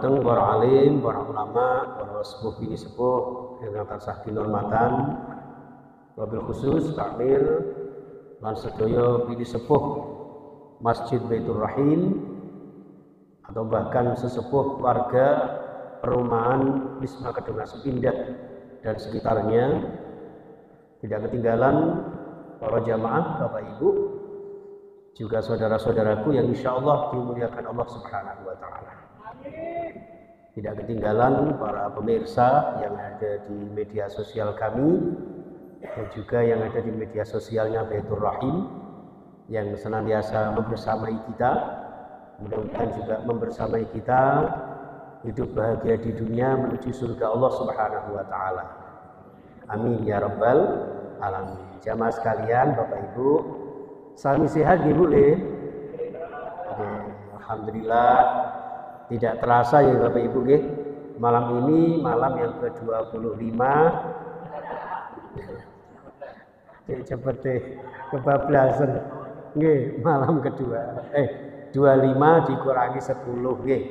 dumateng para alim, para ulama, para sepuh bini sepuh ingkang tansah kinurmatan, wabil khusus takmir lan sedaya bini sepuh Masjid Baitur Rahim atau bahkan sesepuh warga perumahan Wisma Kedung Indah dan sekitarnya. Tidak ketinggalan para jamaah, Bapak Ibu, juga saudara-saudaraku yang insya Allah dimuliakan Allah Subhanahu wa Ta'ala. Tidak ketinggalan para pemirsa yang ada di media sosial kami dan juga yang ada di media sosialnya Baitur Rahim yang senantiasa membersamai kita, mudah-mudahan juga membersamai kita hidup bahagia di dunia menuju surga Allah Subhanahu wa Ta'ala. Amin ya rabbal alamin. Jamaah sekalian, Bapak Ibu, sami sehat ya Bu le? Alhamdulillah, tidak terasa ya Bapak Ibu nggih. Malam ini malam yang ke-25. Seperti kebablasan. Nggih, malam kedua. 25 dikurangi 10 nggih.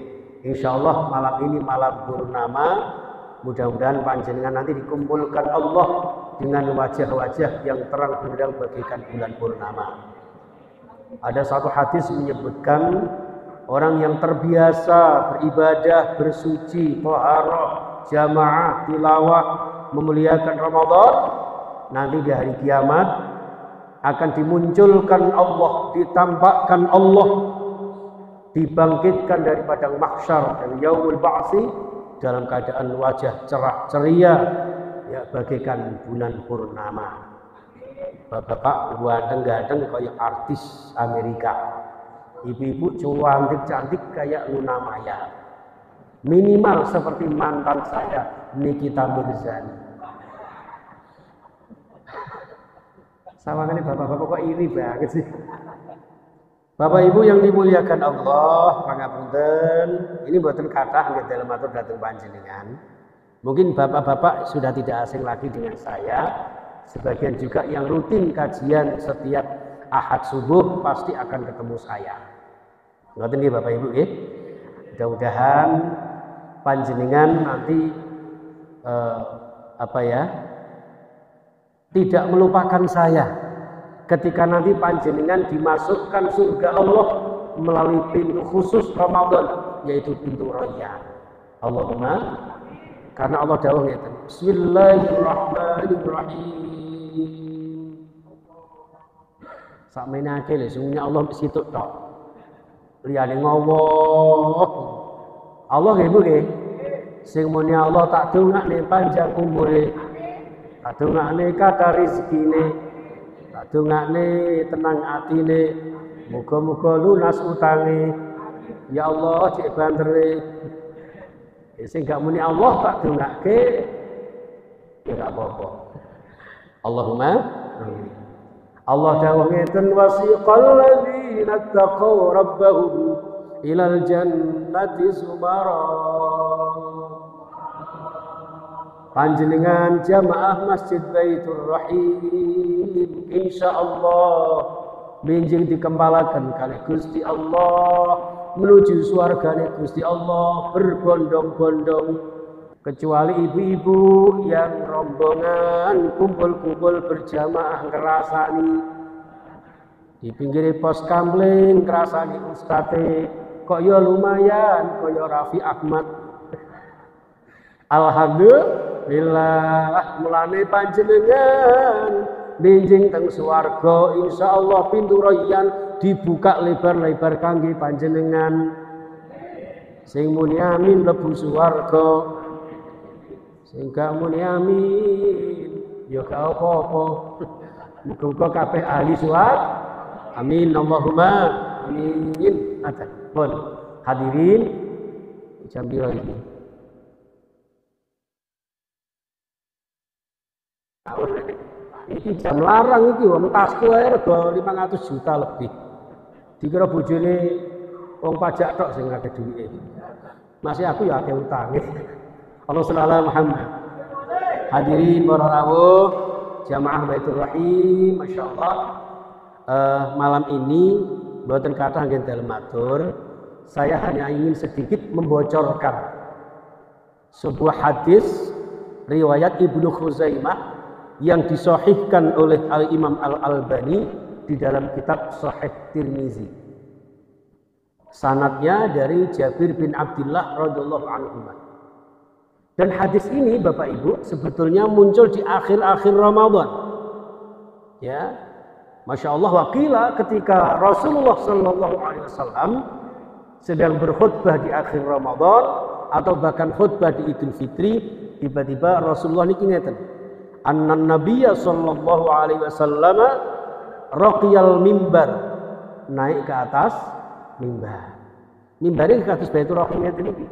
Insyaallah malam ini malam purnama. Mudah-mudahan panjenengan nanti dikumpulkan Allah dengan wajah-wajah yang terang benderang bagaikan bulan purnama. Ada satu hadis menyebutkan orang yang terbiasa beribadah, bersuci, thaharah, jamaah, tilawah, memuliakan Ramadan, nanti di hari kiamat akan dimunculkan Allah, ditampakkan Allah, dibangkitkan dari padang mahsyar dari yaumul ba'si dalam keadaan wajah cerah ceria ya bagaikan bulan purnama. Bapak ganteng-ganteng kayak artis Amerika, ibu-ibu cantik-cantik kayak Luna Maya, minimal seperti mantan saya Nikita Mirzani. Sama kan bapak-bapak kok iri banget sih. Bapak Ibu yang dimuliakan Allah, pangapunten, ini mboten kathah nggih dalem matur dhateng panjenengan. Mungkin bapak-bapak sudah tidak asing lagi dengan saya. Sebagian juga yang rutin kajian setiap Ahad subuh pasti akan ketemu saya. Ngoten nggih Bapak Ibu nggih. Mudah-mudahan panjenengan nanti tidak melupakan saya. Ketika nanti panjenengan dimasukkan surga Allah melalui pintu khusus Ramadan, yaitu pintu Rayyan. Allahumma, karena Allah dawuh ngeten, Bismillahirrahmanirrahim. Sak menake lho sungguhnya Allah mesti tok. Liyane ngawuh. Allah nggih Bu nggih. Sing muni Allah tak dongakne panjang umure. Tak dongakne kathah rezekine. Dongakne tenang atine, muga-muga lunas utange. Ya Allah cek bantere. Sing gak muni Allah tak dongake ya gak apa-apa. Allahumma amin. Allah dawuh ngeten, wasiqal ladzina taqaw rabbahum ilal jannati zumara. Panjenengan jamaah Masjid Baitur Rahim insyaallah benjing dikempalaken kalih Gusti Allah menuju swargane Gusti Allah berbondong-bondong, kecuali ibu-ibu yang rombongan kumpul-kumpul berjamaah ngrasani di pinggir pos kamling ngrasani ustate kok ya lumayan kaya Raffi Ahmad. Alhamdulillah mulane panjenengan benjing teng swarga insyaallah pintu Rayyan dibuka lebar-lebar kangge panjenengan. Sing muni amin mlebu swarga, sing gak muni amin ya gak apa-apa. Muga-muga kabeh ahli swarga. Amin Allahumma amin. Pun hadirin jam piro iki? Iki jam larang iki wong tasku ae rega 500 juta lebih. Dikira bojone wong pajak tok sing akeh duwike. Masih aku ya akeh utange. Allahumma shalli ala Muhammad. Hadirin para rawuh jamaah Baitur Rahim, masyaallah. Malam ini mboten kathah nggih dalem matur, Saya hanya ingin sedikit membocorkan sebuah hadis riwayat Ibnu Khuzaimah yang disahihkan oleh Al-Imam Al-Albani di dalam kitab Sahih Tirmizi. Sanadnya dari Jabir bin Abdullah radhiyallahu anhu. Dan hadis ini Bapak Ibu sebetulnya muncul di akhir-akhir Ramadan. Ya. Masya Allah, wakila ketika Rasulullah sallallahu alaihi wasallam sedang berkhutbah di akhir Ramadan atau bahkan khutbah di Idul Fitri, tiba-tiba Rasulullah niki ngeten. Annan Nabiyya sallallahu alaihi wasallam raqiyal mimbar, naik ke atas mimbar. Mimbar iki kados Baitur Rahim ngeten iki.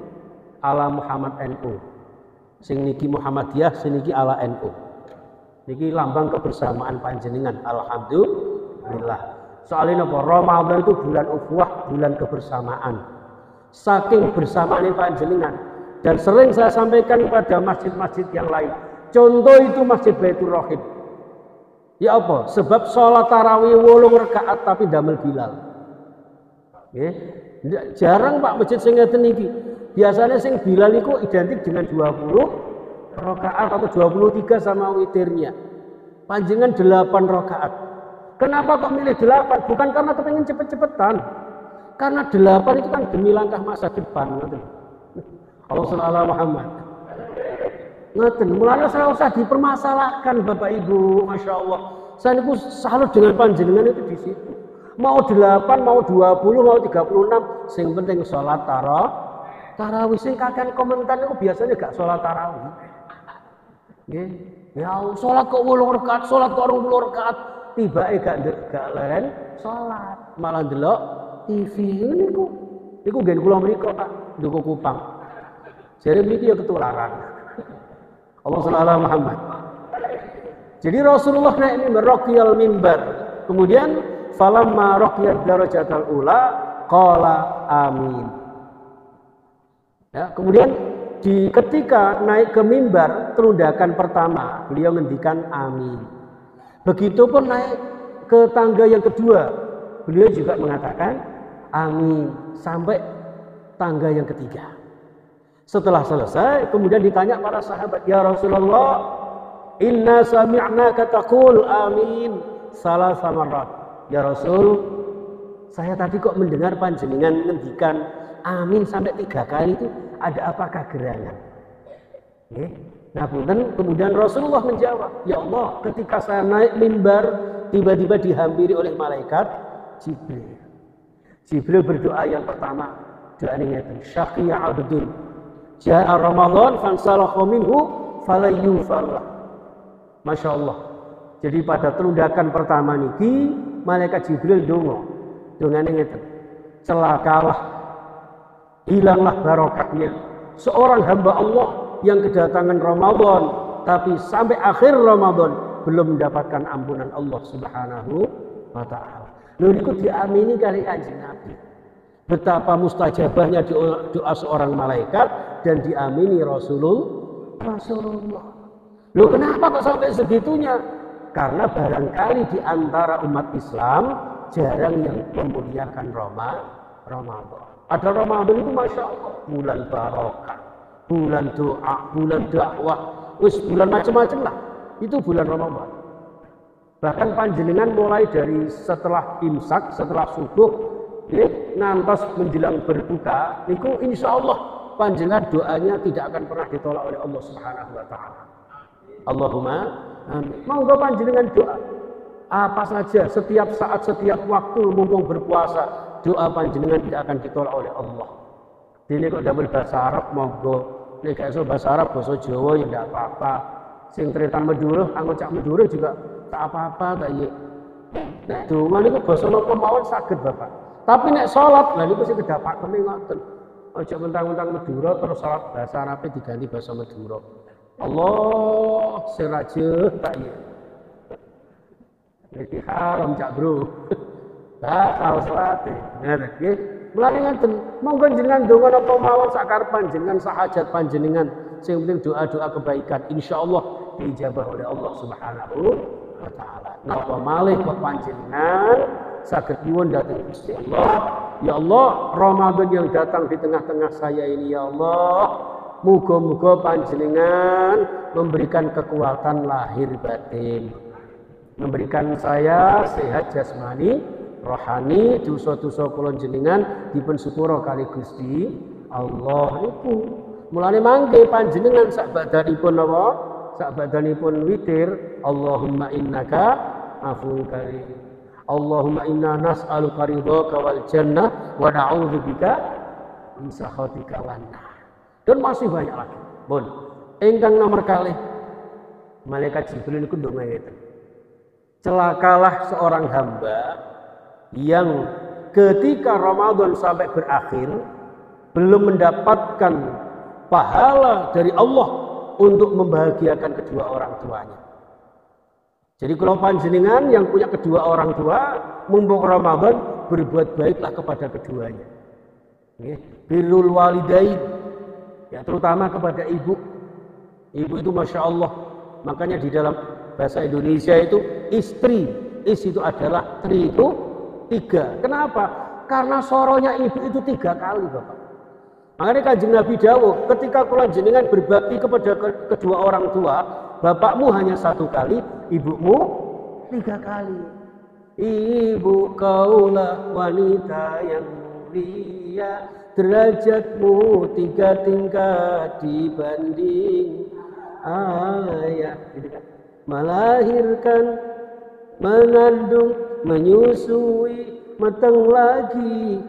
Ala Muhammad NU. Sing niki Muhammadiyah, sing niki ala NU. Niki lambang kebersamaan panjenengan. Alhamdulillah. Soalnya apa? Ramadan itu bulan ukhuwah, bulan kebersamaan. Saking bersamaannya panjenengan. Dan sering saya sampaikan pada masjid-masjid yang lain. Contoh itu Masjid Baitur Rahim. Ya apa? Sebab sholat tarawih 8 rakaat tapi damel Bilal. Jarang Pak masjid sing ngeten iki. Biasanya sing Bilal itu identik dengan 20 rakaat atau 23 sama witirnya. Panjenengan 8 rakaat. Kenapa kok milih 8? Bukan karena kepengen cepet-cepetan. Karena 8 itu kan demi langkah masa depan. Allah SWT Muhammad. Ngeten, mulanya saya usah dipermasalahkan Bapak Ibu, Masya Allah. Saya itu salut dengan panjenengan itu di situ. Mau 8, mau 20, mau 36, sing penting sholat tarawih. Sing kakek komentar itu biasanya gak sholat tarawih. Ya, sholat kok 8 rakaat, sholat kok 20 rakaat. Tiba gak leren sholat, malah delok TV niku gen kula mriku Pak Duku Kupang. Jare mriki ya ketularan. Allah sallallahu Muhammad. Jadi Rasulullah naik mimbar raqiyal mimbar. Kemudian falamma raqiyat darajatal ula qala amin. Ya, kemudian ketika naik ke mimbar telundakan pertama, beliau ngendikan amin. Begitupun naik ke tangga yang kedua, beliau juga mengatakan amin sampai tangga yang ketiga. Setelah selesai, kemudian ditanya para sahabat, ya Rasulullah, inna sami'naka taqul amin salasah marrat. Ya Rasul, saya tadi kok mendengar panjenengan ngendikan amin sampai 3 kali itu, ada apakah gerangan? Nah, kemudian Rasulullah menjawab, ya Allah, ketika saya naik mimbar, tiba-tiba dihampiri oleh malaikat Jibril. Jibril berdoa yang pertama, doa ini ngeten, syaqiya abdun, ja'a Ramadan fansalakha minhu falayufarlah. Masya Allah. Jadi pada telundakan pertama niki, malaikat Jibril dongane ngeten, celakalah, hilanglah barokahnya seorang hamba Allah yang kedatangan Ramadan tapi sampai akhir Ramadan belum mendapatkan ampunan Allah Subhanahu wa taala. Lha niku diamini kali Kanjeng Nabi. Betapa mustajabahnya doa seorang malaikat dan diamini Rasulullah. Loh, kenapa kok sampai segitunya? Karena barangkali di antara umat Islam jarang yang memuliakan Ramadan. Ada Ramadan itu Masya Allah, bulan barokah, bulan doa, bulan dakwah, bulan macam-macam lah. Itu bulan Ramadan. Bahkan panjenengan mulai dari setelah imsak, setelah subuh, ngantos menjelang berbuka, niku insya Allah panjenengan doanya tidak akan pernah ditolak oleh Allah Subhanahu wa taala. Allahumma amin. Monggo panjenengan doa apa saja, setiap saat, setiap waktu mumpung berpuasa, doa panjenengan tidak akan ditolak oleh Allah. Ini kok double bahasa Arab, monggo. Nek gak iso bahasa Arab, bahasa Jawa ya ndak apa-apa. Sing tretan Madura, anggo cak Madura juga tak apa-apa ta iya. Nek donga niku basa napa mawon saged Bapak. Tapi nek salat, lha niku sing kedapakane ngoten. Aja mentang-mentang Madura terus salat bahasa Arabe diganti bahasa Madura. Allah seraje tak iya. Iki haram cak bro. Batal salate. Ngoten nggih. Mulane ngeten, monggo jenengan donga napa mawon sakar panjenengan sahajat panjenengan. Sing penting doa-doa kebaikan insyaallah diijabah oleh Allah Subhanahu wa taala. Napa malih kok panjenengan saged nyuwun dhateng Gusti Allah Ya Allah, Ramadan yang datang di tengah-tengah saya ini ya Allah, muga-muga panjenengan memberikan kekuatan lahir batin, memberikan saya sehat jasmani, rohani, dosa-dosa kula jenengan dipun sepura kali Gusti Allah niku. Mulane mangke panjenengan sak badanipun apa? Sak badanipun witir, Allahumma innaka afuwun karim. Allahumma inna nas'aluka ridhaka wal jannah wa na'udzubika min sakhatika wan nar. Dan masih banyak lagi. Pun ingkang nomor kalih malaikat Jibril niku ndonga ngeten. Celakalah seorang hamba yang ketika Ramadan sampai berakhir belum mendapatkan pahala dari Allah untuk membahagiakan kedua orang tuanya. Jadi kalau panjenengan yang punya kedua orang tua, mumpung Ramadan, berbuat baiklah kepada keduanya. Birrul walidain, ya terutama kepada ibu. Ibu itu Masya Allah, makanya di dalam bahasa Indonesia itu istri. Istri itu adalah tri itu 3. Kenapa? Karena soronya ibu itu 3 kali Bapak. Makanya Kanjeng Nabi dawuh, ketika kula jenengan berbakti kepada kedua orang tua, bapakmu hanya 1 kali, ibumu 3 kali. Ibu kaulah wanita yang mulia, derajatmu 3 tingkat dibanding ayah. Melahirkan, mengandung, menyusui, matang lagi.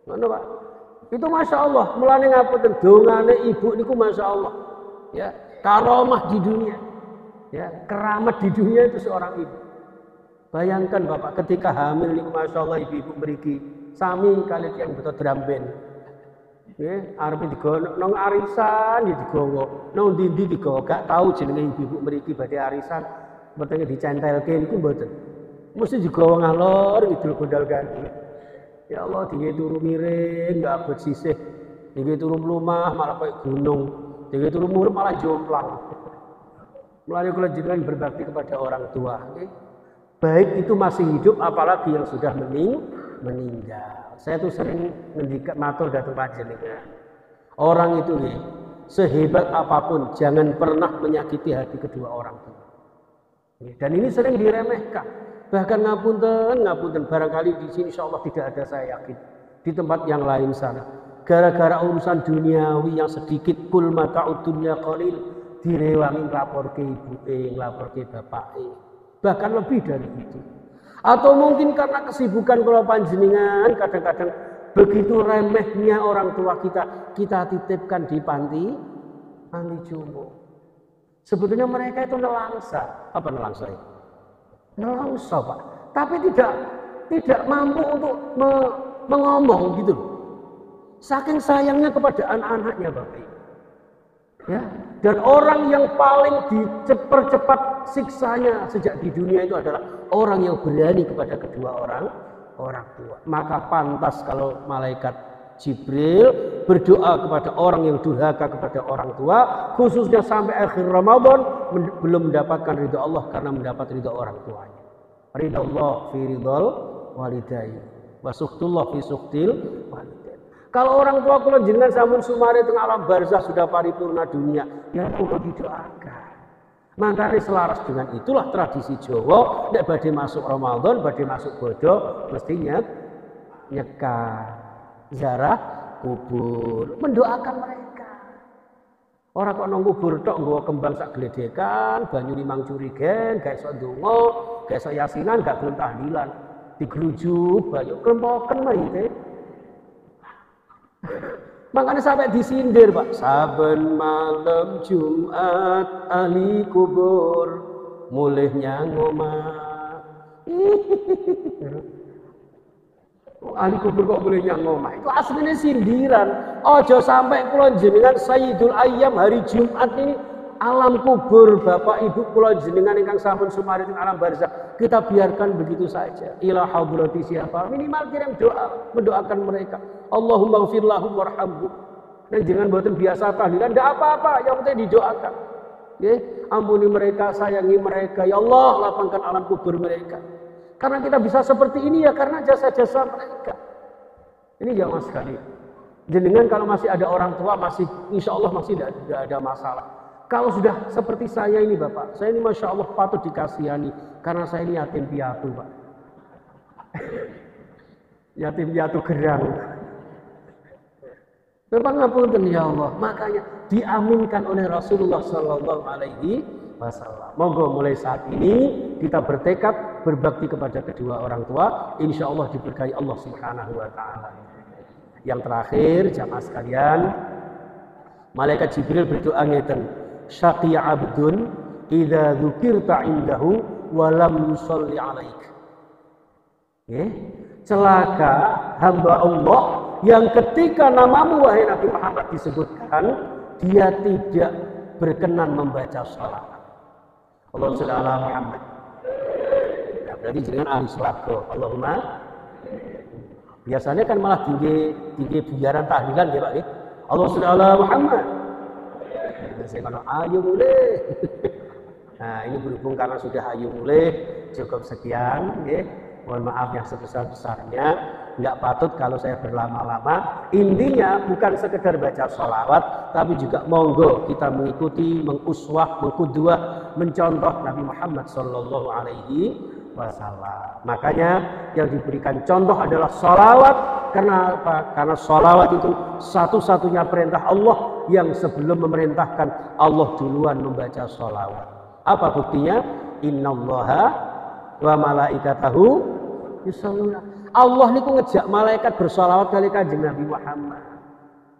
Mana Pak? Itu Masya Allah, mulane ngapunten dongane ibu niku Masya Allah. Ya, karomah di dunia. Ya, keramat di dunia itu seorang ibu. Bayangkan Bapak ketika hamil niku Masya Allah ibu-ibu mriki sami kali yang betul dramben. Nggih, arep digowo nang arisan ya digowo. Nang ndi-ndi digowo, gak tahu jenenge ibu-ibu mriki badhe arisan. Mboten dicentelke niku mboten. Mesti digowo ngalor ngidul gondal ganti. Ya Allah, tinggi turu miring, nggak abot sisih. Tinggi turu melumah, malah kayak gunung. Tinggi turu murep, malah jomplang. Mulai kalau jenengan berbakti kepada orang tua. Okay? Baik itu masih hidup, apalagi yang sudah meninggal. Saya tuh sering ngendikan matur datang panjenengan. Orang itu nih, sehebat apapun, jangan pernah menyakiti hati kedua orang tua. Dan ini sering diremehkan. Bahkan ngapunten barangkali di sini insya Allah tidak ada, saya yakin di tempat yang lain sana. Gara-gara urusan duniawi yang sedikit, kul mata'ud dunya qalil, direwangi nglapor ke ibu, nglapor ke bapak, bahkan lebih dari itu. Atau mungkin karena kesibukan kalau panjenengan kadang-kadang begitu remehnya orang tua kita titipkan di panti jompo. Sebetulnya mereka itu nelangsa, apa nelangsa itu? Nelangsa Pak, tapi tidak mampu untuk mengomong gitu. Saking sayangnya kepada anak-anaknya Bapak. Ya, dan orang yang paling dipercepat siksanya sejak di dunia itu adalah orang yang berani kepada kedua orang tua. Maka pantas kalau malaikat Jibril berdoa kepada orang yang durhaka kepada orang tua, khususnya sampai akhir Ramadan belum mendapatkan ridha Allah karena mendapat ridha orang tuanya. Ridha Allah fi ridhal walidain wa sukhtullah fi sukhtil walidain. Kalau orang tua kula jenengan sampun sumare teng alam barzah sudah paripurna dunia, ya kudu didoakan. Makanya selaras dengan itulah tradisi Jawa, nek badhe masuk Ramadan, badhe masuk bodo mestinya nyekar ziarah kubur, mendoakan mereka. Orang kok nang kubur tok nggawa kembang sak gledekan, banyu limang curigen, gak iso ndonga, gak iso yasinan, gak gelem tahlilan. Diglujuk banyu klempoken mayite. Makanya sampai disindir Pak, saben malam Jumat ahli kubur mulih nyang omah. Ahli kubur kok boleh nyang omah? Itu aslinya sindiran. Ojo sampai kula jenengan Sayyidul Ayyam hari Jumat ini alam kubur Bapak Ibu kula jenengan ingkang sampun sumari ing alam barzakh kita biarkan begitu saja. Ila hadrati siapa? Minimal kirim doa, mendoakan mereka. Allahumma ighfir lahum warhamhum. Dan jangan buatin biasa tahlilan, enggak apa-apa, yang penting didoakan. Ya, ampuni mereka, sayangi mereka. Ya Allah, lapangkan alam kubur mereka. Karena kita bisa seperti ini ya karena jasa-jasa mereka. Ini jamaah sekalian. Jenengan kalau masih ada orang tua masih insya Allah masih tidak ada masalah. Kalau sudah seperti saya ini Bapak, saya ini Masya Allah patut dikasihani karena saya ini yatim piatu Pak. Yatim piatu gerang. Memang ngapunten ya Allah, makanya diaminkan oleh Rasulullah Sallallahu Alaihi Wasallam. Monggo mulai saat ini kita bertekad berbakti kepada kedua orang tua, insya Allah diberkahi Allah Subhanahu Wa Taala. Yang terakhir jamaah sekalian, malaikat Jibril berdoa ngeten, syaqiya abdun idza dzukirta indahu wa lam yusalli alaik. Celaka hamba Allah yang ketika namamu wahai Nabi Muhammad disebutkan dia tidak berkenan membaca salat. Allahumma shalli ala Muhammad. Nah, berarti jenengan ahli swarga. Allahumma. Biasanya kan malah tinggi biaran tahlilan ya Pak. Allahumma shalli ala Muhammad. Saya kalau ayo mulai. Nah ini berhubung karena sudah ayo mulai cukup sekian. Mohon maaf yang sebesar-besarnya. Nggak patut kalau saya berlama-lama. Intinya bukan sekedar baca sholawat, tapi juga monggo kita mengikuti, menguswah, mengkudwah, mencontoh Nabi Muhammad Sallallahu Alaihi Wasallam. Makanya yang diberikan contoh adalah sholawat. Karena apa? Karena sholawat itu satu-satunya perintah Allah yang sebelum memerintahkan Allah duluan membaca sholawat. Apa buktinya? Innallaha wa malaikatahu yusholluna. Allah niku ngejak malaikat bersolawat kali kanjeng Nabi Muhammad.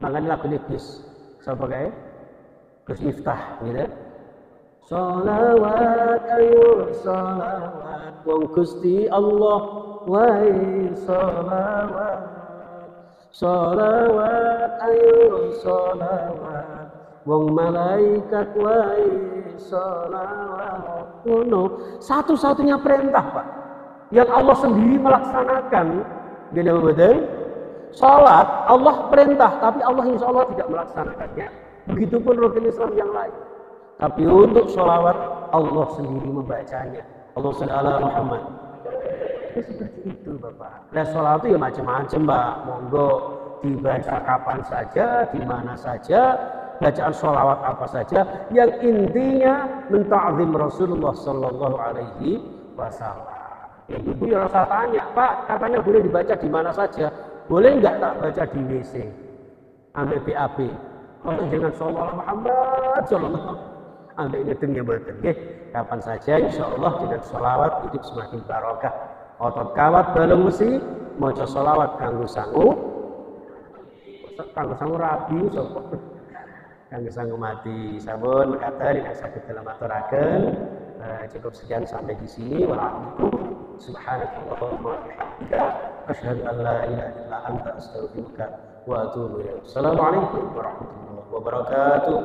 Makanya lagu ini Gus. Sapa kae? Gus Miftah gitu. Sholawat ayo sholawat wong Gusti Allah wae sholawat. Sholawat ayo sholawat wong malaikat wae sholawat. Satu-satunya perintah Pak yang Allah sendiri melaksanakan. Gini betul? Salat Allah perintah, tapi Allah insya Allah tidak melaksanakannya. Begitupun rukun Islam yang lain. Tapi untuk sholawat Allah sendiri membacanya. Allah sallallahu Muhammad. Ya, seperti itu Bapak. Nah sholawat itu ya macam-macam Pak. Monggo dibaca kapan saja, di mana saja, bacaan sholawat apa saja. Yang intinya menta'zim Rasulullah Sallallahu Alaihi Wasallam. Ibu yang rasa tanya, Pak, katanya boleh dibaca di mana saja. Boleh nggak tak baca di WC? Ambil BAB. Kalau jangan sholawat Muhammad Sallallahu ambil ngedengnya betul. Kapan saja insya Allah dengan sholawat hidup semakin barokah. Otot kawat balung mesti maca sholawat kanggo sangu rabi sapa. Kanggo sangu mati. Sampun mekaten nek saged dalam aturaken. Cukup sekian sampai di sini. Waalaikumsalam. Subhanallahumma wa bihamdika asyhadu an la ilaha illa anta astaghfiruka wa atubu ilaik. Assalamualaikum warahmatullahi wabarakatuh.